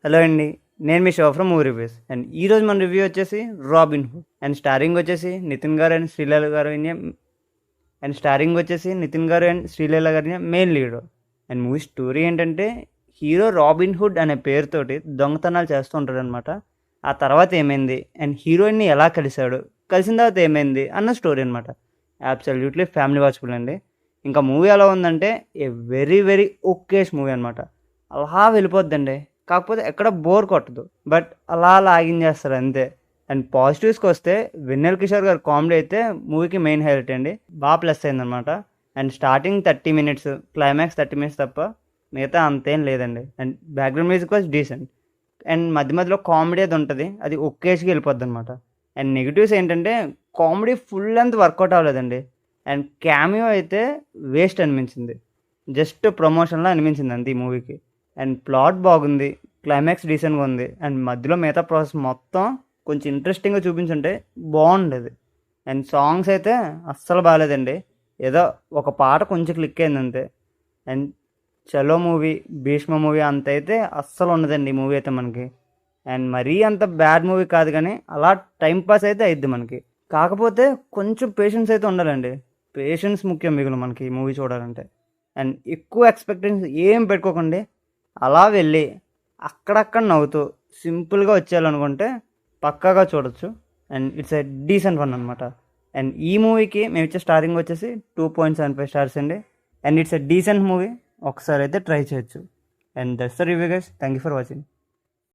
Hello అండి, నేను మీ షో ఫ్రమ్ మూవీ రివ్యూస్. అండ్ ఈరోజు మన రివ్యూ వచ్చేసి రాబిన్ హుడ్. అండ్ స్టారింగ్ వచ్చేసి నితిన్ గారు అండ్ శ్రీలీల గారు అండ్ శ్రీలీల గారిని main lead. And movie story ఏంటంటే, హీరో రాబిన్ హుడ్ అనే పేరుతోటి దొంగతనాలు చేస్తూ ఉంటాడు అనమాట. ఆ తర్వాత ఏమైంది అండ్ హీరోయిన్ని ఎలా కలిశాడు, కలిసిన తర్వాత ఏమైంది అన్న స్టోరీ అనమాట. అబ్సల్యూట్లీ ఫ్యామిలీ వాచబుల్ అండి. ఇంకా మూవీ ఎలా ఉందంటే ఏ వెరీ వెరీ ఓకేష్ మూవీ అనమాట. అలా వెళ్ళిపోద్దండి, కాకపోతే ఎక్కడ బోర్ కొట్టదు, బట్ అలా లాగించేస్తారు అంతే. అండ్ పాజిటివ్స్కి వస్తే వెన్నెల కిషోర్ గారు కామెడీ అయితే మూవీకి మెయిన్ హైలైట్ అండి, బాగా ప్లస్ అయిందనమాట. And starting 30 minutes, climax 30 minutes తప్ప మిగతా అంతేం లేదండి. And background music was decent. And మధ్య మధ్యలో కామెడీ అది ఉంటుంది, అది ఒకేష్కి వెళ్ళిపోద్ది అనమాట. అండ్ నెగిటివ్స్ ఏంటంటే కామెడీ ఫుల్ లెంత్ వర్కౌట్ అవ్వలేదండి. అండ్ క్యామియో అయితే వేస్ట్ అనిపించింది, జస్ట్ ప్రమోషన్లా అనిపించింది అంతే ఈ మూవీకి. అండ్ ప్లాట్ బాగుంది, క్లైమాక్స్ డీసెంట్గా ఉంది. అండ్ మధ్యలో మిగతా ప్రాసెస్ మొత్తం కొంచెం ఇంట్రెస్టింగ్గా చూపించుంటే బాగుండేది. అండ్ సాంగ్స్ అయితే అస్సలు బాగాలేదండి, ఏదో ఒక పాట కొంచెం క్లిక్ అయింది అంతే. అండ్ చలో మూవీ, భీష్మ మూవీ అంత అయితే అస్సలు ఉండదండి ఈ మూవీ అయితే మనకి. అండ్ మరీ అంత బ్యాడ్ మూవీ కాదు, కానీ అలా టైంపాస్ అయితే అయిద్ది మనకి. కాకపోతే కొంచెం పేషెన్స్ అయితే ఉండాలండి, పేషెన్స్ ముఖ్యం మిగులు మనకి ఈ మూవీ చూడాలంటే. అండ్ ఎక్కువ ఎక్స్పెక్టేషన్స్ ఏం పెట్టుకోకండి, అలా వెళ్ళి అక్కడక్కడ నవ్వుతూ సింపుల్గా వచ్చేయాలనుకుంటే పక్కాగా చూడొచ్చు. And it's a decent one అనమాట. అండ్ ఈ మూవీకి మేము ఇచ్చే స్టారింగ్ వచ్చేసి 2.75 stars అండి. And it's a decent movie, ఒకసారి అయితే ట్రై చేయొచ్చు. And that's the review guys, thank you for watching.